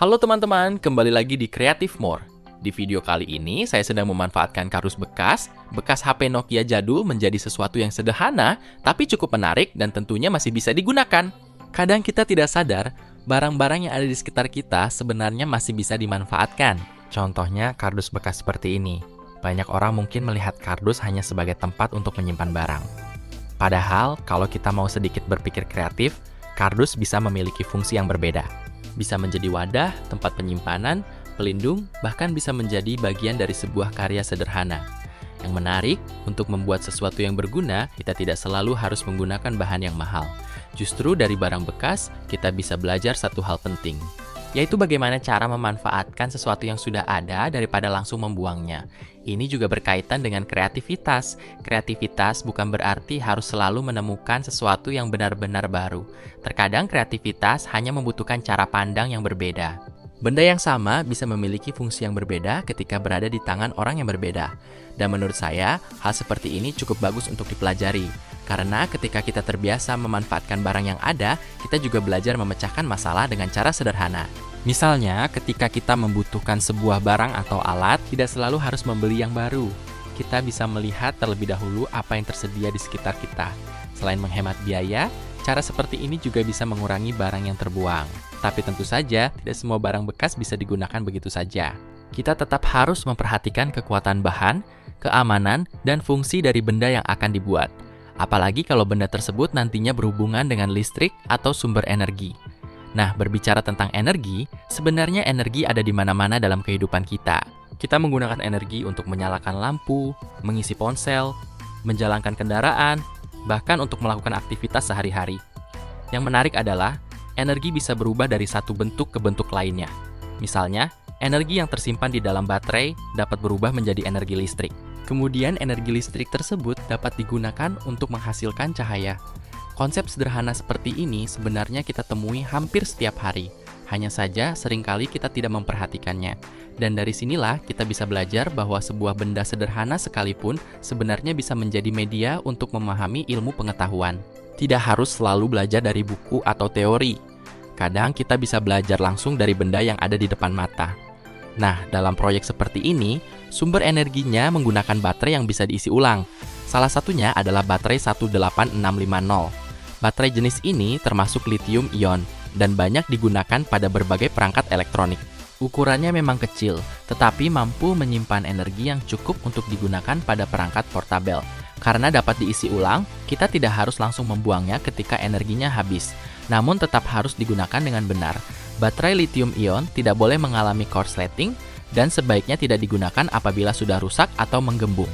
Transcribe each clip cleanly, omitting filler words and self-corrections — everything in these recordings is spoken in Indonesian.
Halo teman-teman, kembali lagi di Creative More. Di video kali ini, saya sedang memanfaatkan kardus bekas HP Nokia jadul menjadi sesuatu yang sederhana, tapi cukup menarik dan tentunya masih bisa digunakan. Kadang kita tidak sadar, barang-barang yang ada di sekitar kita sebenarnya masih bisa dimanfaatkan. Contohnya kardus bekas seperti ini. Banyak orang mungkin melihat kardus hanya sebagai tempat untuk menyimpan barang. Padahal, kalau kita mau sedikit berpikir kreatif, kardus bisa memiliki fungsi yang berbeda. Bisa menjadi wadah, tempat penyimpanan, pelindung, bahkan bisa menjadi bagian dari sebuah karya sederhana. Yang menarik, untuk membuat sesuatu yang berguna, kita tidak selalu harus menggunakan bahan yang mahal. Justru dari barang bekas, kita bisa belajar satu hal penting, yaitu bagaimana cara memanfaatkan sesuatu yang sudah ada daripada langsung membuangnya. Ini juga berkaitan dengan kreativitas. Kreativitas bukan berarti harus selalu menemukan sesuatu yang benar-benar baru. Terkadang kreativitas hanya membutuhkan cara pandang yang berbeda. Benda yang sama bisa memiliki fungsi yang berbeda ketika berada di tangan orang yang berbeda. Dan menurut saya, hal seperti ini cukup bagus untuk dipelajari. Karena ketika kita terbiasa memanfaatkan barang yang ada, kita juga belajar memecahkan masalah dengan cara sederhana. Misalnya, ketika kita membutuhkan sebuah barang atau alat, tidak selalu harus membeli yang baru. Kita bisa melihat terlebih dahulu apa yang tersedia di sekitar kita. Selain menghemat biaya, cara seperti ini juga bisa mengurangi barang yang terbuang. Tapi tentu saja, tidak semua barang bekas bisa digunakan begitu saja. Kita tetap harus memperhatikan kekuatan bahan, keamanan, dan fungsi dari benda yang akan dibuat. Apalagi kalau benda tersebut nantinya berhubungan dengan listrik atau sumber energi. Nah, berbicara tentang energi, sebenarnya energi ada di mana-mana dalam kehidupan kita. Kita menggunakan energi untuk menyalakan lampu, mengisi ponsel, menjalankan kendaraan, bahkan untuk melakukan aktivitas sehari-hari. Yang menarik adalah, energi bisa berubah dari satu bentuk ke bentuk lainnya. Misalnya, energi yang tersimpan di dalam baterai dapat berubah menjadi energi listrik. Kemudian energi listrik tersebut dapat digunakan untuk menghasilkan cahaya. Konsep sederhana seperti ini sebenarnya kita temui hampir setiap hari. Hanya saja seringkali kita tidak memperhatikannya. Dan dari sinilah kita bisa belajar bahwa sebuah benda sederhana sekalipun sebenarnya bisa menjadi media untuk memahami ilmu pengetahuan. Tidak harus selalu belajar dari buku atau teori. Kadang kita bisa belajar langsung dari benda yang ada di depan mata. Nah, dalam proyek seperti ini, sumber energinya menggunakan baterai yang bisa diisi ulang. Salah satunya adalah baterai 18650. Baterai jenis ini termasuk lithium ion dan banyak digunakan pada berbagai perangkat elektronik. Ukurannya memang kecil, tetapi mampu menyimpan energi yang cukup untuk digunakan pada perangkat portabel. Karena dapat diisi ulang, kita tidak harus langsung membuangnya ketika energinya habis, namun tetap harus digunakan dengan benar. Baterai lithium ion tidak boleh mengalami korsleting dan sebaiknya tidak digunakan apabila sudah rusak atau menggembung.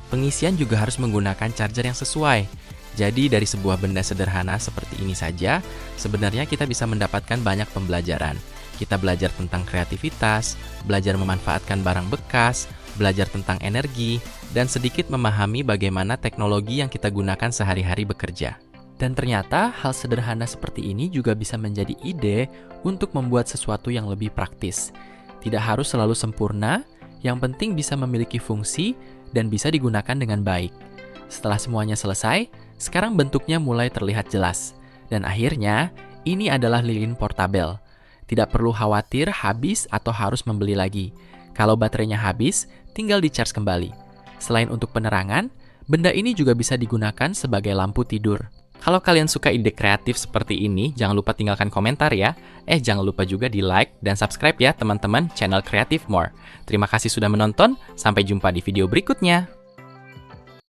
Pengisian juga harus menggunakan charger yang sesuai. Jadi dari sebuah benda sederhana seperti ini saja, sebenarnya kita bisa mendapatkan banyak pembelajaran. Kita belajar tentang kreativitas, belajar memanfaatkan barang bekas, belajar tentang energi, dan sedikit memahami bagaimana teknologi yang kita gunakan sehari-hari bekerja. Dan ternyata hal sederhana seperti ini juga bisa menjadi ide untuk membuat sesuatu yang lebih praktis. Tidak harus selalu sempurna, yang penting bisa memiliki fungsi dan bisa digunakan dengan baik. Setelah semuanya selesai, sekarang bentuknya mulai terlihat jelas. Dan akhirnya, ini adalah lilin portabel. Tidak perlu khawatir habis atau harus membeli lagi. Kalau baterainya habis, tinggal di-charge kembali. Selain untuk penerangan, benda ini juga bisa digunakan sebagai lampu tidur. Kalau kalian suka ide kreatif seperti ini, jangan lupa tinggalkan komentar ya. Jangan lupa juga di like dan subscribe ya teman-teman channel Creative More. Terima kasih sudah menonton, sampai jumpa di video berikutnya.